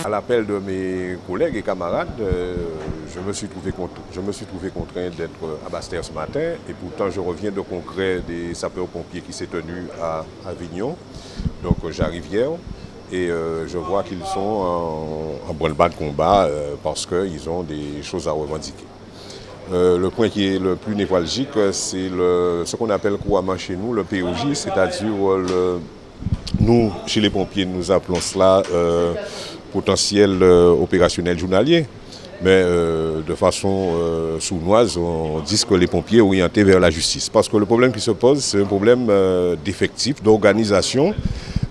À l'appel de mes collègues et camarades, je me suis trouvé contraint d'être à Basse-Terre ce matin et pourtant je reviens de congrès des sapeurs-pompiers qui s'est tenu à Avignon. Donc j'arrive hier et je vois qu'ils sont en branle-bas de combat parce qu'ils ont des choses à revendiquer. Le point qui est le plus névralgique, c'est ce qu'on appelle couramment chez nous le POJ, c'est-à-dire nous, chez les pompiers, nous appelons cela potentiel opérationnel journalier. Mais de façon sournoise, on dit que les pompiers orientés vers la justice. Parce que le problème qui se pose, c'est un problème d'effectif, d'organisation.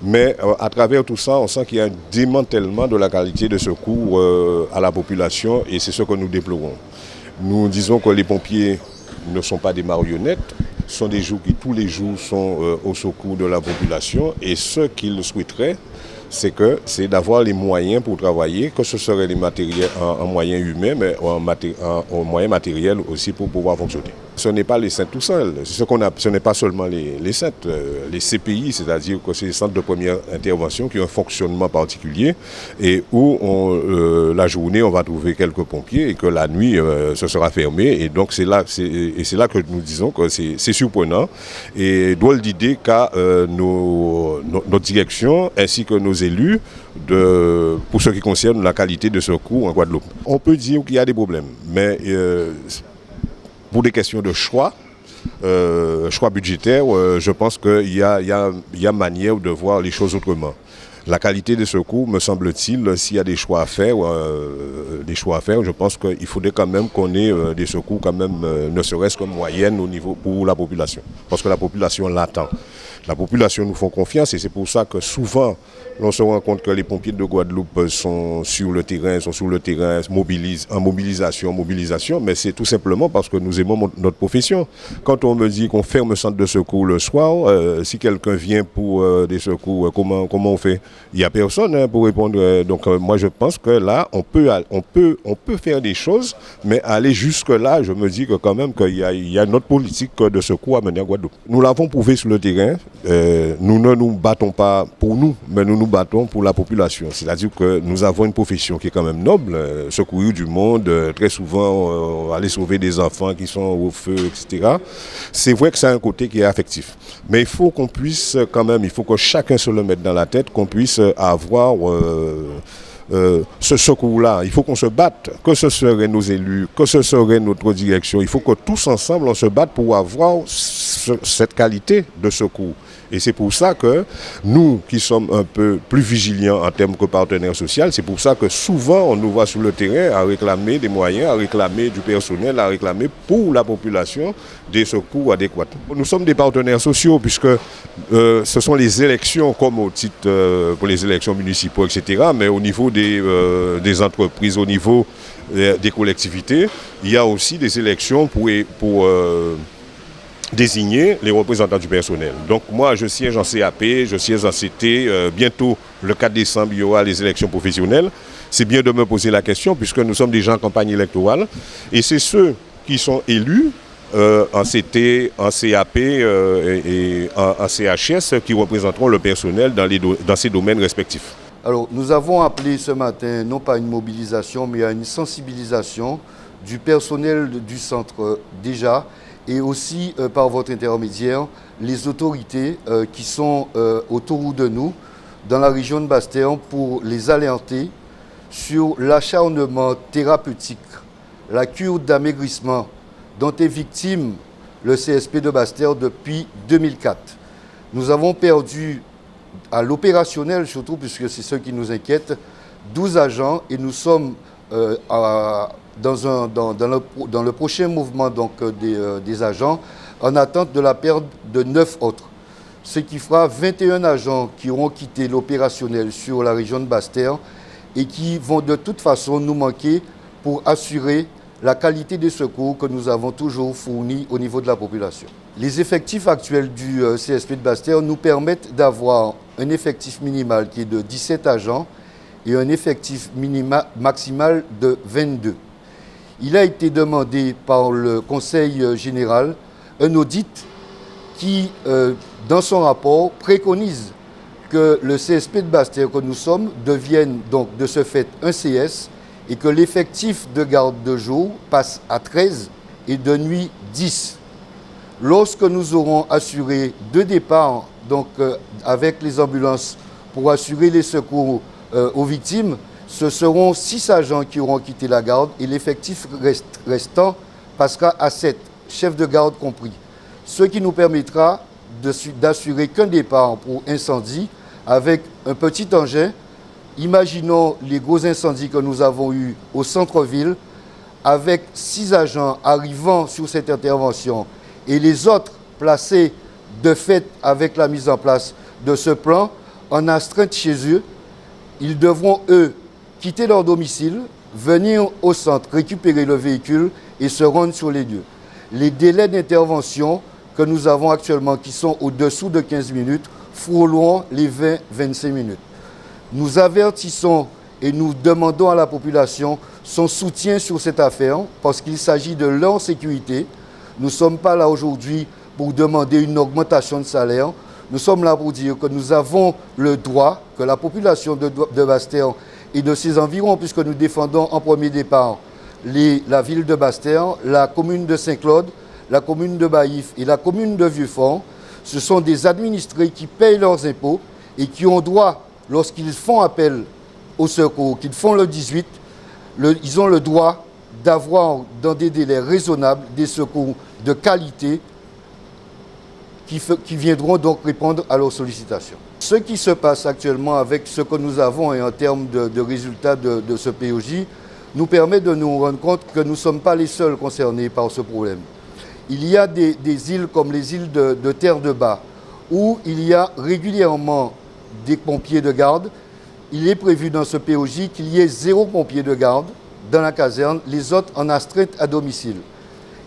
Mais à travers tout ça, on sent qu'il y a un démantèlement de la qualité de secours à la population et c'est ce que nous déplorons. Nous disons que les pompiers ne sont pas des marionnettes, ce sont des gens qui tous les jours sont au secours de la population et ce qu'ils souhaiteraient, c'est d'avoir les moyens pour travailler, que ce serait les matériels en moyens humains, mais en moyens matériels aussi pour pouvoir fonctionner. Ce n'est pas les centres tout seuls, ce n'est pas seulement les centres, les CPI, c'est-à-dire que c'est les centres de première intervention qui ont un fonctionnement particulier et où la journée on va trouver quelques pompiers et que la nuit ce sera fermé et donc c'est là que nous disons que c'est surprenant et drôle d'idée qu'a notre direction ainsi que nos élus pour ce qui concerne la qualité de secours en Guadeloupe. On peut dire qu'il y a des problèmes, mais pour des questions de choix budgétaires, je pense qu'il y a manière de voir les choses autrement. La qualité des secours, me semble-t-il, s'il y a des choix à faire, je pense qu'il faudrait quand même qu'on ait des secours quand même, ne serait-ce que moyenne au niveau pour la population. Parce que la population l'attend. La population nous fait confiance et c'est pour ça que souvent, on se rend compte que les pompiers de Guadeloupe sont sur le terrain, en mobilisation, mais c'est tout simplement parce que nous aimons notre profession. Quand on me dit qu'on ferme un centre de secours le soir, si quelqu'un vient pour des secours, comment on fait? Il n'y a personne pour répondre. Donc moi je pense que là, on peut faire des choses, mais aller jusque-là, je me dis que quand même qu'il y a notre politique de secours à mener à Guadeloupe. Nous l'avons prouvé sur le terrain. Nous ne nous battons pas pour nous, mais nous nous battons pour la population. C'est-à-dire que nous avons une profession qui est quand même noble, secourir du monde, très souvent aller sauver des enfants qui sont au feu, etc. C'est vrai que c'est un côté qui est affectif. Mais il faut qu'on puisse quand même, il faut que chacun se le mette dans la tête, qu'on puisse avoir ce secours-là. Il faut qu'on se batte, que ce seraient nos élus, que ce serait notre direction. Il faut que tous ensemble, on se batte pour avoir cette qualité de secours. Et c'est pour ça que nous, qui sommes un peu plus vigilants en termes que partenaires sociaux, c'est pour ça que souvent on nous voit sur le terrain à réclamer des moyens, à réclamer du personnel, à réclamer pour la population des secours adéquats. Nous sommes des partenaires sociaux puisque ce sont les élections comme au titre pour les élections municipales, etc. Mais au niveau des entreprises, au niveau des collectivités, il y a aussi des élections pour désigner les représentants du personnel. Donc moi, je siège en CAP, je siège en CT. Bientôt, le 4 décembre, il y aura les élections professionnelles. C'est bien de me poser la question puisque nous sommes déjà en campagne électorale. Et c'est ceux qui sont élus en CT, en CAP et en CHS qui représenteront le personnel dans ces domaines respectifs. Alors, nous avons appelé ce matin, non pas une mobilisation, mais à une sensibilisation du personnel du centre déjà, et aussi par votre intermédiaire, les autorités qui sont autour de nous dans la région de Basse-Terre pour les alerter sur l'acharnement thérapeutique, la cure d'amaigrissement dont est victime le CSP de Basse-Terre depuis 2004. Nous avons perdu à l'opérationnel surtout, puisque c'est ce qui nous inquiète, 12 agents et nous sommes dans le prochain mouvement donc, des agents en attente de la perte de 9 autres. Ce qui fera 21 agents qui auront quitté l'opérationnel sur la région de Basse-Terre et qui vont de toute façon nous manquer pour assurer la qualité des secours que nous avons toujours fournis au niveau de la population. Les effectifs actuels du CSP de Basse-Terre nous permettent d'avoir un effectif minimal qui est de 17 agents et un effectif maximal de 22. Il a été demandé par le Conseil général un audit qui, dans son rapport, préconise que le CSP de Basse-Terre que nous sommes devienne donc de ce fait un CS et que l'effectif de garde de jour passe à 13 et de nuit 10. Lorsque nous aurons assuré 2 départs donc, avec les ambulances pour assurer les secours aux victimes, ce seront 6 agents qui auront quitté la garde et l'effectif restant passera à 7, chefs de garde compris. Ce qui nous permettra d'assurer qu'un départ pour incendie avec un petit engin. Imaginons les gros incendies que nous avons eus au centre-ville avec 6 agents arrivant sur cette intervention et les autres placés de fait avec la mise en place de ce plan en astreinte chez eux. Ils devront, eux, quitter leur domicile, venir au centre, récupérer le véhicule et se rendre sur les lieux. Les délais d'intervention que nous avons actuellement, qui sont au-dessous de 15 minutes, frôleront les 20-25 minutes. Nous avertissons et nous demandons à la population son soutien sur cette affaire parce qu'il s'agit de leur sécurité. Nous ne sommes pas là aujourd'hui pour demander une augmentation de salaire. Nous sommes là pour dire que nous avons le droit, que la population de Basse-Terre et de ses environs, puisque nous défendons en premier départ la ville de Basse-Terre, la commune de Saint-Claude, la commune de Baïf et la commune de Vieux-Fort, ce sont des administrés qui payent leurs impôts et qui ont droit, lorsqu'ils font appel au secours, qu'ils font le 18, ils ont le droit d'avoir dans des délais raisonnables des secours de qualité qui viendront donc répondre à leurs sollicitations. Ce qui se passe actuellement avec ce que nous avons et en termes de résultats de ce POJ nous permet de nous rendre compte que nous ne sommes pas les seuls concernés par ce problème. Il y a des îles comme les îles de Terre de Bas où il y a régulièrement des pompiers de garde. Il est prévu dans ce POJ qu'il y ait 0 pompier de garde dans la caserne, les autres en astreinte à domicile.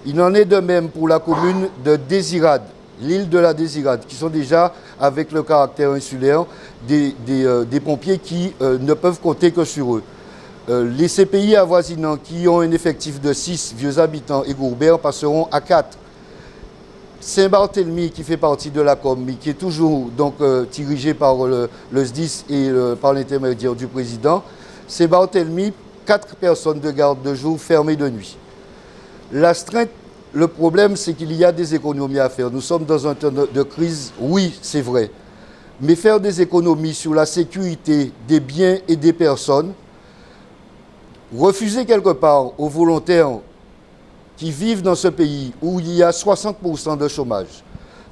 Il en est de même pour la commune de Désirade, l'île de la Désirade, qui sont déjà, avec le caractère insulaire, des pompiers qui ne peuvent compter que sur eux. Les CPI avoisinants qui ont un effectif de 6 vieux habitants et Gourbert passeront à 4. Saint-Barthélemy, qui fait partie de la COM, mais qui est toujours donc, dirigé par le SDIS et par l'intermédiaire du président, Saint-Barthélemy, 4 personnes de garde de jour fermées de nuit. L'astreinte, le problème, c'est qu'il y a des économies à faire. Nous sommes dans un temps de crise, oui, c'est vrai. Mais faire des économies sur la sécurité des biens et des personnes, refuser quelque part aux volontaires qui vivent dans ce pays où il y a 60% de chômage,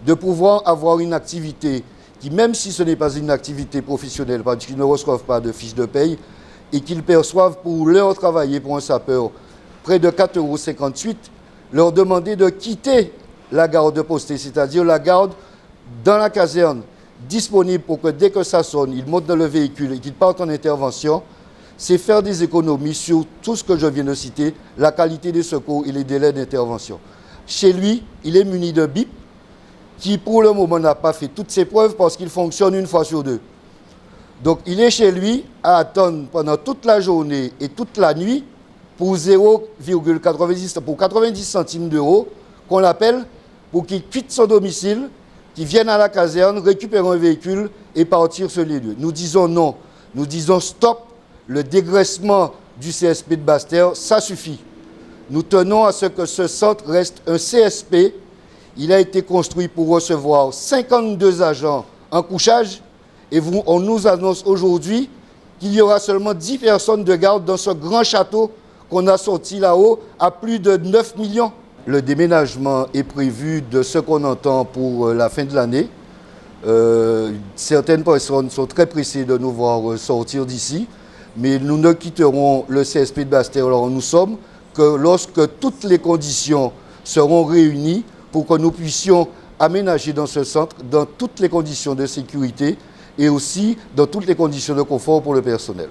de pouvoir avoir une activité qui, même si ce n'est pas une activité professionnelle, parce qu'ils ne reçoivent pas de fiche de paye, et qu'ils perçoivent pour leur travailler pour un sapeur près de 4,58 €, leur demander de quitter la garde postée, c'est-à-dire la garde dans la caserne, disponible pour que dès que ça sonne, ils montent dans le véhicule et qu'ils partent en intervention, c'est faire des économies sur tout ce que je viens de citer, la qualité des secours et les délais d'intervention. Chez lui, il est muni d'un bip qui, pour le moment, n'a pas fait toutes ses preuves parce qu'il fonctionne une fois sur 2. Donc, il est chez lui à attendre pendant toute la journée et toute la nuit pour 0,90, pour 90 centimes d'euros qu'on l'appelle pour qu'il quitte son domicile, qu'il vienne à la caserne, récupérer un véhicule et partir sur les lieux. Nous disons non. Nous disons stop. Le dégraissement du CSP de Basse-Terre, ça suffit. Nous tenons à ce que ce centre reste un CSP. Il a été construit pour recevoir 52 agents en couchage et on nous annonce aujourd'hui qu'il y aura seulement 10 personnes de garde dans ce grand château qu'on a sorti là-haut à plus de 9 millions. Le déménagement est prévu de ce qu'on entend pour la fin de l'année. Certaines personnes sont très pressées de nous voir sortir d'ici. Mais nous ne quitterons le CSP de Basse-Terre là où nous sommes que lorsque toutes les conditions seront réunies pour que nous puissions aménager dans ce centre dans toutes les conditions de sécurité et aussi dans toutes les conditions de confort pour le personnel.